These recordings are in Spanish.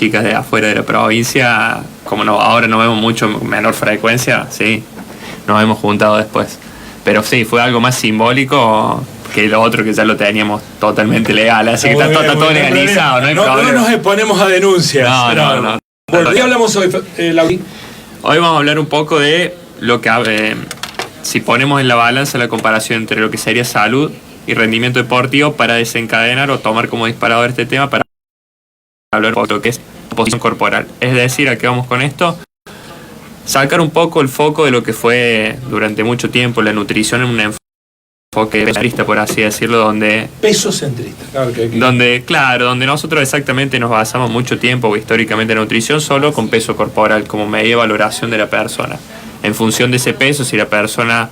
chicas de afuera de la provincia, como no, ahora nos vemos mucho menor frecuencia, sí, nos hemos juntado después. Pero sí, fue algo más simbólico que lo otro que ya lo teníamos totalmente legal, así que está todo legalizado, no hay problema. No nos exponemos a denuncias. No. ¿Por qué hablamos hoy, Lauri? Hoy vamos a hablar un poco de lo que, si ponemos en la balanza la comparación entre lo que sería salud y rendimiento deportivo para desencadenar o tomar como disparador este tema para hablar de lo que es posición corporal. Es decir, ¿a qué vamos con esto? Sacar un poco el foco de lo que fue durante mucho tiempo la nutrición en un enfoque centrista, por así decirlo, donde... Peso centrista, claro que... Donde nosotros exactamente nos basamos mucho tiempo históricamente en la nutrición solo con peso corporal, como medida de valoración de la persona. En función de ese peso, si la persona,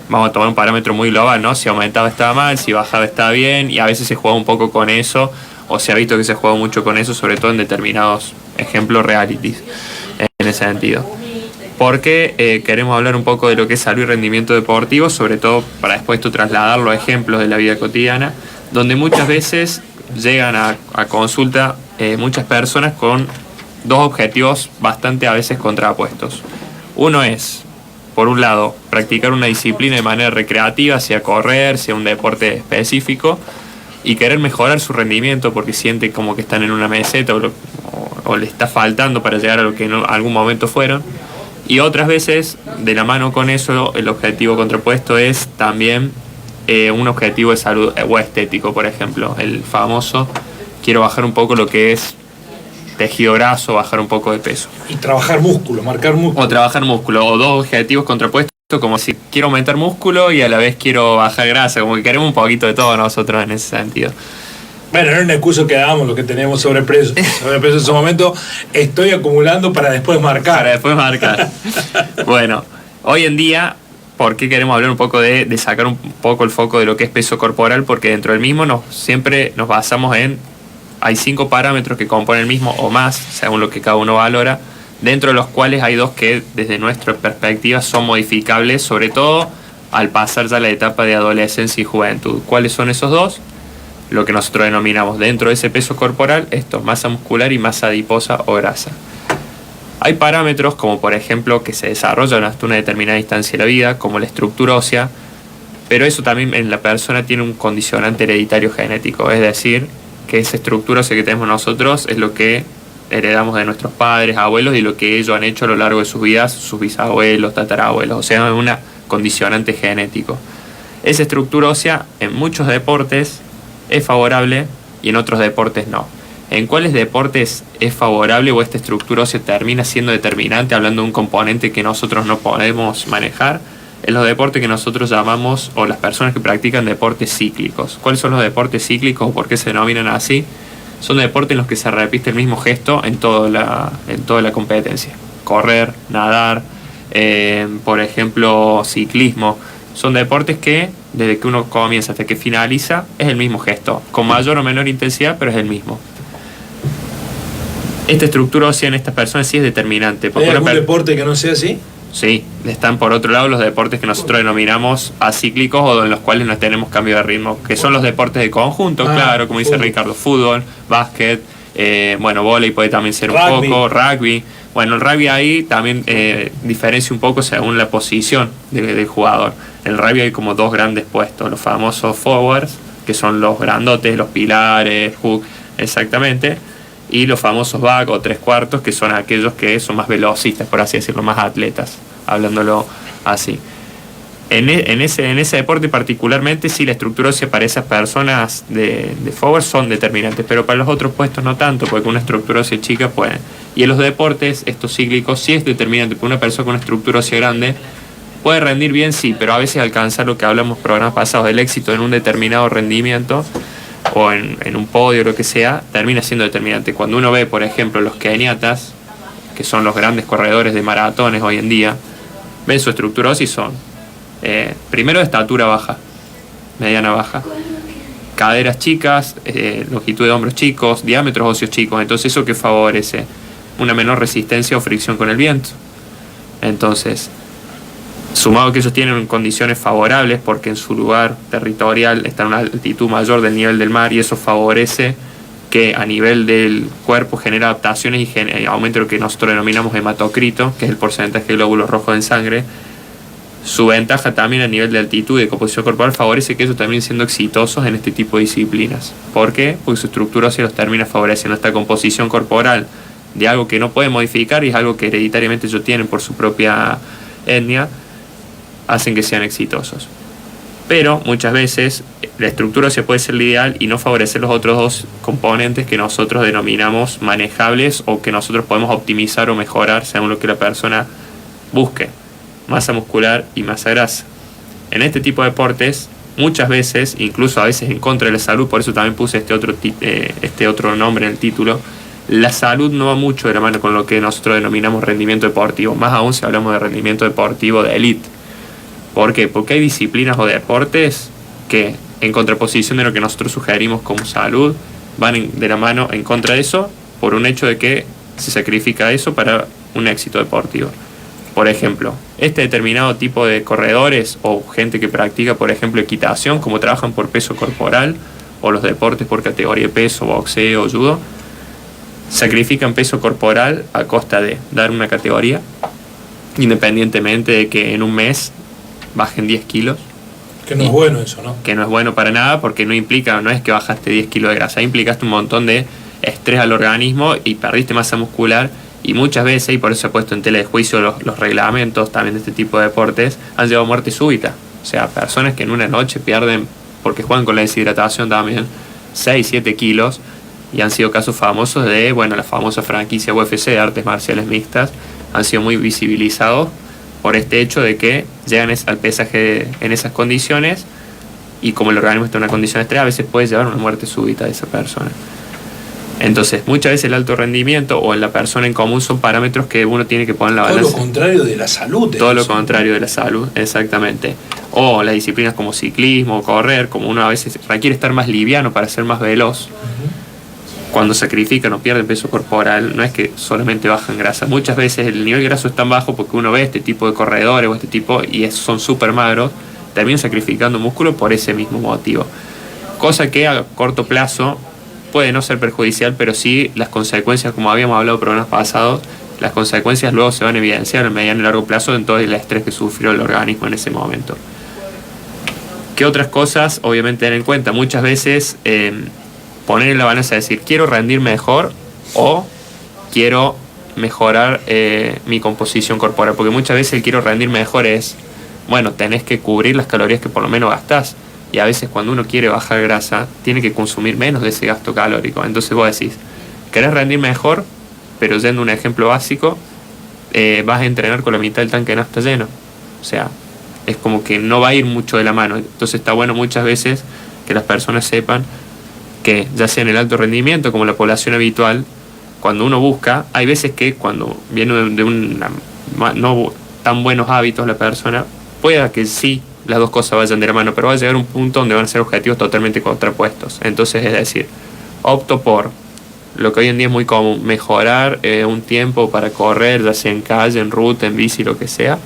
vamos a tomar un parámetro muy global, ¿no? Si aumentaba estaba mal, si bajaba estaba bien, y a veces se juega un poco con eso, o se ha visto que se juega mucho con eso, sobre todo en determinados ejemplos realities, en ese sentido. Porque queremos hablar un poco de lo que es salud y rendimiento deportivo, sobre todo para después tú trasladarlo a ejemplos de la vida cotidiana, donde muchas veces llegan a consulta muchas personas con dos objetivos bastante a veces contrapuestos. Uno es, por un lado, practicar una disciplina de manera recreativa, sea correr, sea un deporte específico, y querer mejorar su rendimiento porque siente como que están en una meseta o le está faltando para llegar a lo que en algún momento fueron. Y otras veces, de la mano con eso, el objetivo contrapuesto es también un objetivo de salud o estético, por ejemplo. El famoso, quiero bajar un poco lo que es tejido graso, bajar un poco de peso. Y trabajar músculo, marcar músculo. O trabajar músculo, o dos objetivos contrapuestos, como si quiero aumentar músculo y a la vez quiero bajar grasa, como que queremos un poquito de todo nosotros en ese sentido. Bueno, no es un excuso que damos lo que teníamos sobrepeso. Sobrepeso en su momento estoy acumulando para después marcar. Bueno, hoy en día, ¿por qué queremos hablar un poco de sacar un poco el foco de lo que es peso corporal? Porque dentro del mismo siempre nos basamos en... Hay 5 parámetros que componen el mismo o más, según lo que cada uno valora, dentro de los cuales hay 2 que desde nuestra perspectiva son modificables, sobre todo al pasar ya la etapa de adolescencia y juventud. ¿Cuáles son esos 2? Lo que nosotros denominamos dentro de ese peso corporal, esto, masa muscular y masa adiposa o grasa. Hay parámetros como por ejemplo que se desarrollan hasta una determinada instancia de la vida, como la estructura ósea, pero eso también en la persona tiene un condicionante hereditario genético, es decir, que esa estructura ósea que tenemos nosotros es lo que heredamos de nuestros padres, abuelos y lo que ellos han hecho a lo largo de sus vidas, sus bisabuelos, tatarabuelos, o sea, es un condicionante genético. Esa estructura ósea en muchos deportes es favorable y en otros deportes no. ¿En cuáles deportes es favorable o esta estructura ósea termina siendo determinante, hablando de un componente que nosotros no podemos manejar? En los deportes que nosotros llamamos, o las personas que practican deportes cíclicos. ¿Cuáles son los deportes cíclicos o por qué se denominan así? Son deportes en los que se repite el mismo gesto en toda la competencia. Correr, nadar, por ejemplo, ciclismo. Son deportes que desde que uno comienza hasta que finaliza es el mismo gesto, con mayor o menor intensidad, pero es el mismo. Esta estructura ósea en estas personas sí es determinante. ¿Hay algún deporte que no sea así? Sí, están por otro lado los deportes que nosotros denominamos acíclicos o en los cuales no tenemos cambio de ritmo, que son los deportes de conjunto, claro, como dice Ricardo, fútbol, básquet, vóley puede también ser un poco, rugby. Bueno, el rugby ahí también diferencia un poco según la posición del jugador. En el rugby hay como 2 grandes puestos, los famosos forwards, que son los grandotes, los pilares, hook, exactamente, y los famosos back o 3/4, que son aquellos que son más velocistas, por así decirlo, más atletas, hablándolo así. En ese deporte particularmente, sí, la estructura ósea para esas personas de forward son determinantes, pero para los otros puestos no tanto, porque una estructura ósea chica puede. Y en los deportes, estos cíclicos, sí es determinante, porque una persona con una estructura ósea grande puede rendir bien, sí, pero a veces alcanzar lo que hablamos en programas pasados, el éxito en un determinado rendimiento o en un podio o lo que sea, termina siendo determinante. Cuando uno ve, por ejemplo, los keniatas, que son los grandes corredores de maratones hoy en día, ven su estructura ósea y son primero de estatura baja, mediana baja, caderas chicas, longitud de hombros chicos, diámetros óseos chicos. Entonces eso que favorece una menor resistencia o fricción con el viento. Entonces, sumado que ellos tienen condiciones favorables porque en su lugar territorial está a una altitud mayor del nivel del mar y eso favorece que a nivel del cuerpo genera adaptaciones y aumenta lo que nosotros denominamos hematocrito, que es el porcentaje de glóbulos rojos en sangre. Su ventaja también a nivel de altitud y de composición corporal favorece que ellos también siendo exitosos en este tipo de disciplinas. ¿Por qué? Porque su estructura ósea los termina favoreciendo esta composición corporal de algo que no pueden modificar y es algo que hereditariamente ellos tienen por su propia etnia, hacen que sean exitosos. Pero muchas veces la estructura ósea puede ser la ideal y no favorecer los otros dos componentes que nosotros denominamos manejables o que nosotros podemos optimizar o mejorar según lo que la persona busque: masa muscular y masa grasa. En este tipo de deportes, muchas veces, incluso a veces en contra de la salud, por eso también puse este otro nombre en el título, la salud no va mucho de la mano con lo que nosotros denominamos rendimiento deportivo, más aún si hablamos de rendimiento deportivo de élite. ¿Por qué? Porque hay disciplinas o deportes que, en contraposición de lo que nosotros sugerimos como salud, van de la mano en contra de eso, por un hecho de que se sacrifica eso para un éxito deportivo. Por ejemplo, este determinado tipo de corredores o gente que practica, por ejemplo, equitación, como trabajan por peso corporal, o los deportes por categoría de peso, boxeo, judo, sacrifican peso corporal a costa de dar una categoría, independientemente de que en un mes bajen 10 kilos. Que no es bueno eso, ¿no? Que no es bueno para nada, porque no es que bajaste 10 kilos de grasa, implicaste un montón de estrés al organismo y perdiste masa muscular. Y muchas veces, y por eso se ha puesto en tela de juicio los reglamentos también de este tipo de deportes, han llevado a muerte súbita. O sea, personas que en una noche pierden, porque juegan con la deshidratación también, 6, 7 kilos, y han sido casos famosos de, la famosa franquicia UFC de artes marciales mixtas, han sido muy visibilizados por este hecho de que llegan al pesaje en esas condiciones, y como el organismo está en una condición de estrés, a veces puede llevar a una muerte súbita de esa persona. Entonces, muchas veces el alto rendimiento o en la persona en común son parámetros que uno tiene que poner en la balanza. Todo lo contrario de la salud. Todo lo contrario de la salud, exactamente. O las disciplinas como ciclismo o correr, como uno a veces requiere estar más liviano para ser más veloz. Cuando sacrifican o pierden peso corporal, no es que solamente bajan grasa. Muchas veces el nivel graso es tan bajo porque uno ve este tipo de corredores o este tipo y son súper magros, terminan sacrificando músculo por ese mismo motivo. Cosa que a corto plazo puede no ser perjudicial, pero sí las consecuencias, como habíamos hablado en programas pasados, las consecuencias luego se van a evidenciar a mediano y largo plazo en todo el estrés que sufrió el organismo en ese momento. ¿Qué otras cosas? Obviamente tener en cuenta, muchas veces poner en la balanza y decir, quiero rendir mejor o quiero mejorar mi composición corporal, porque muchas veces el quiero rendir mejor es, tenés que cubrir las calorías que por lo menos gastás. Y a veces cuando uno quiere bajar grasa, tiene que consumir menos de ese gasto calórico. Entonces vos decís, ¿querés rendir mejor? Pero yendo a un ejemplo básico, vas a entrenar con la mitad del tanque de nafta lleno. O sea, es como que no va a ir mucho de la mano. Entonces está bueno muchas veces que las personas sepan que, ya sea en el alto rendimiento como la población habitual, cuando uno busca, hay veces que cuando viene de no tan buenos hábitos la persona, pueda que sí las dos cosas vayan de la mano, pero va a llegar un punto donde van a ser objetivos totalmente contrapuestos. Entonces, es decir, opto por lo que hoy en día es muy común, mejorar un tiempo para correr, ya sea en calle, en ruta, en bici, lo que sea,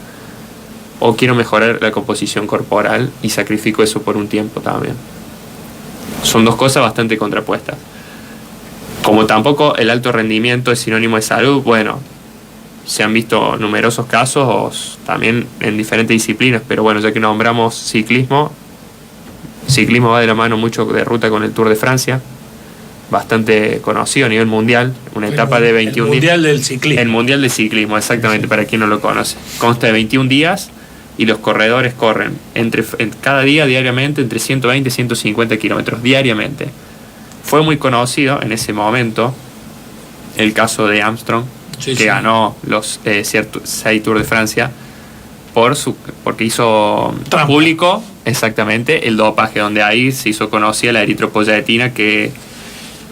o quiero mejorar la composición corporal y sacrifico eso por un tiempo también. Son dos cosas bastante contrapuestas. Como tampoco el alto rendimiento es sinónimo de salud, se han visto numerosos casos también en diferentes disciplinas, pero ya que nombramos ciclismo va de la mano mucho de ruta con el Tour de Francia, bastante conocido a nivel mundial, una etapa de 21 días. El Mundial del Ciclismo. El Mundial del Ciclismo, exactamente, para quien no lo conoce. Consta de 21 días y los corredores corren cada día diariamente entre 120 y 150 kilómetros diariamente. Fue muy conocido en ese momento el caso de Armstrong, que ganó los 6 Tours de Francia porque hizo trampa público exactamente el dopaje, donde ahí se hizo conocida la eritropoyetina, que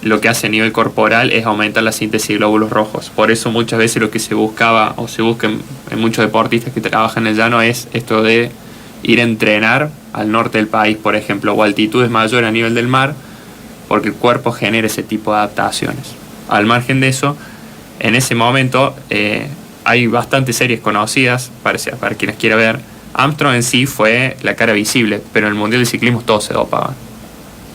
lo que hace a nivel corporal es aumentar la síntesis de glóbulos rojos. Por eso muchas veces lo que se buscaba o se busca en muchos deportistas que trabajan en el llano es esto de ir a entrenar al norte del país, por ejemplo, o altitudes mayores a nivel del mar, porque el cuerpo genera ese tipo de adaptaciones. Al margen de eso, en ese momento hay bastantes series conocidas para quienes quiera ver. Armstrong en sí fue la cara visible, pero en el Mundial de Ciclismo todos se dopaban.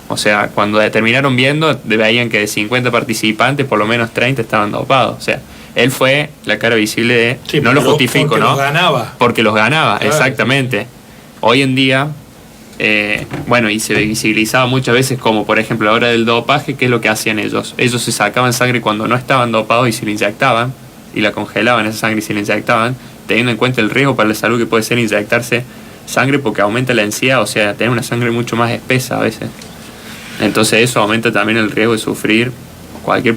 O sea, cuando terminaron viendo, veían que de 50 participantes, por lo menos 30 estaban dopados. O sea, él fue la cara visible de... Sí, no lo justifico, porque ¿no? los ganaba. Porque los ganaba, Claro. exactamente. Hoy en día, bueno, y se visibilizaba muchas veces como, por ejemplo, a la hora del dopaje, ¿qué es lo que hacían ellos? Ellos se sacaban sangre cuando no estaban dopados y se la inyectaban, y la congelaban esa sangre y se la inyectaban, teniendo en cuenta el riesgo para la salud que puede ser inyectarse sangre porque aumenta la densidad, o sea, tener una sangre mucho más espesa a veces. Entonces eso aumenta también el riesgo de sufrir cualquier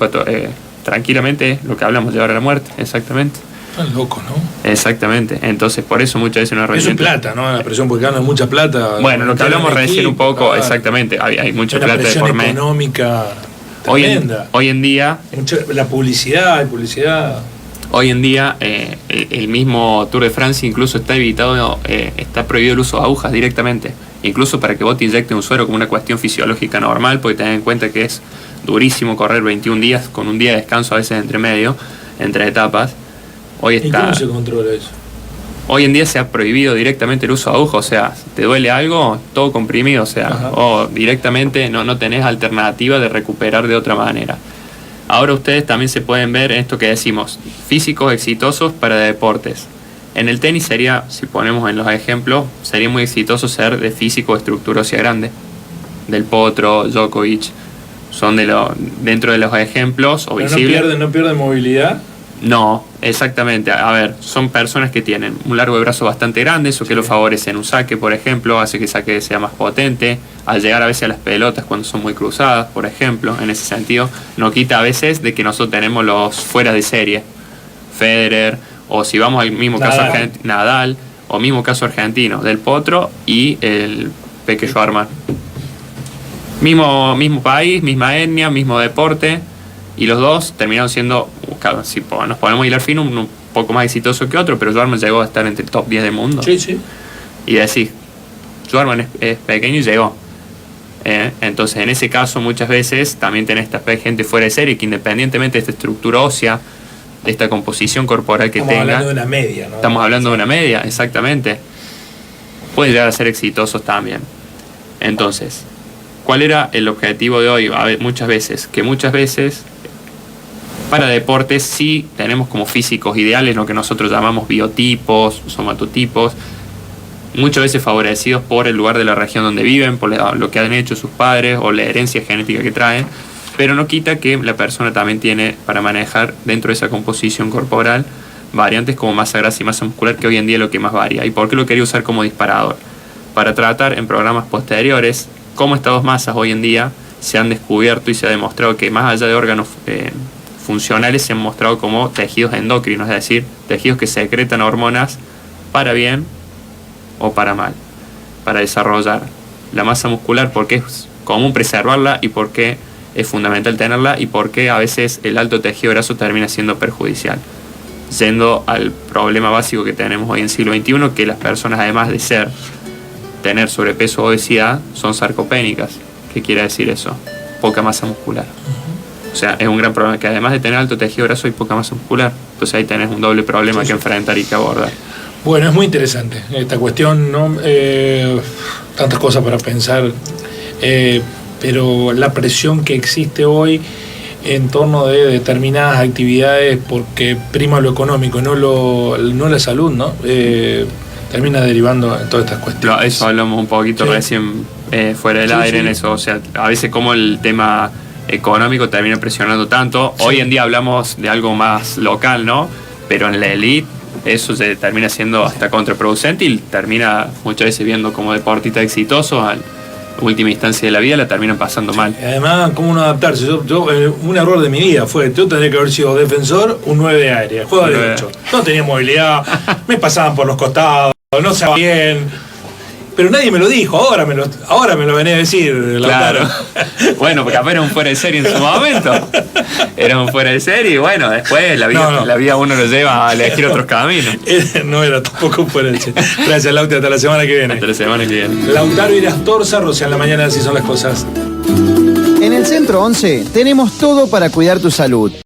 tranquilamente lo que hablamos, llevar a la muerte, exactamente. Están locos, ¿no? Exactamente, entonces por eso muchas veces una Eso es herramienta... plata, ¿no? La presión porque ganan mucha plata. Bueno, lo que hablamos recién un poco, claro. exactamente, hay mucha Una plata de presión por medio. económica tremenda. Hoy en día, La publicidad. hoy en día el mismo Tour de Francia incluso está evitado, está prohibido el uso de agujas directamente, incluso para que vos te inyectes un suero como una cuestión fisiológica normal, porque tened en cuenta que es durísimo correr 21 días con un día de descanso a veces entre medio, entre etapas. ¿Y cómo se controla eso? Hoy en día se ha prohibido directamente el uso de aguja, o sea, te duele algo, todo comprimido, o sea, Ajá. o directamente no tenés alternativa de recuperar de otra manera. Ahora ustedes también se pueden ver en esto que decimos, físicos exitosos para deportes. En el tenis sería, si ponemos en los ejemplos, sería muy exitoso ser de físico o estructura ósea grande. Del Potro, Djokovic, son dentro de los ejemplos o ¿Pero visibles. no pierden movilidad? No, exactamente. A ver, son personas que tienen un largo de brazo bastante grande, eso que lo favorece en un saque, por ejemplo, hace que el saque sea más potente. Al llegar a veces a las pelotas cuando son muy cruzadas, por ejemplo, en ese sentido, no quita a veces de que nosotros tenemos los fuera de serie. Federer, o si vamos al mismo caso Nadal, o mismo caso argentino, del Potro y el Peque Schwarman. Mismo país, misma etnia, mismo deporte. Y los dos terminaron siendo, claro, si nos podemos hilar fino, un poco más exitoso que otro, pero Schwarman llegó a estar entre el top 10 del mundo. Sí, sí. Y decís, Schwarman es pequeño y llegó. Entonces, en ese caso, muchas veces también tenés esta gente fuera de serie que independientemente de esta estructura ósea, de esta composición corporal que Estamos tenga... hablando de una media, ¿no? Estamos hablando de una media, exactamente. Pueden llegar a ser exitosos también. Entonces, ¿cuál era el objetivo de hoy? Muchas veces para deportes sí tenemos como físicos ideales lo que nosotros llamamos biotipos, somatotipos, muchas veces favorecidos por el lugar de la región donde viven, por lo que han hecho sus padres o la herencia genética que traen, pero no quita que la persona también tiene para manejar dentro de esa composición corporal variantes como masa grasa y masa muscular, que hoy en día es lo que más varía. ¿Y por qué lo quería usar como disparador? Para tratar en programas posteriores cómo estas dos masas hoy en día se han descubierto y se ha demostrado que más allá de órganos funcionales se han mostrado como tejidos endocrinos, es decir, tejidos que secretan hormonas para bien o para mal, para desarrollar la masa muscular, porque es común preservarla y porque es fundamental tenerla y porque a veces el alto tejido graso termina siendo perjudicial. Yendo al problema básico que tenemos hoy en siglo XXI, que las personas además de tener sobrepeso o obesidad son sarcopénicas. ¿Qué quiere decir eso? Poca masa muscular. O sea, es un gran problema que además de tener alto tejido graso hay poca masa muscular. Entonces ahí tenés un doble problema que enfrentar y que abordar. Bueno, es muy interesante esta cuestión, ¿no? Tantas cosas para pensar, pero la presión que existe hoy en torno de determinadas actividades porque prima lo económico, no la salud, ¿no? Termina derivando en todas estas cuestiones. Eso hablamos un poquito recién fuera del aire en eso. O sea, a veces como el tema económico termina presionando tanto. Sí. Hoy en día hablamos de algo más local, ¿no? Pero en la elite eso se termina siendo hasta contraproducente y termina muchas veces viendo como deportista exitoso a última instancia de la vida la terminan pasando mal. Y además, ¿cómo no adaptarse? Yo un error de mi vida fue, yo tendría que haber sido defensor, un 9 de área, juego de derecho. No tenía movilidad, me pasaban por los costados, no se va bien. Pero nadie me lo dijo, ahora me lo venía a decir. Claro. Bueno, porque apenas un fuera de serie en su momento. Era un fuera de serie y bueno, después la vida uno lo lleva a elegir otros caminos. No era tampoco un fuera de serie. Gracias, Lauti, hasta la semana que viene. Hasta la semana que viene. Lautaro Irastorza, Rocío, en la mañana así son las cosas. En el Centro 11 tenemos todo para cuidar tu salud.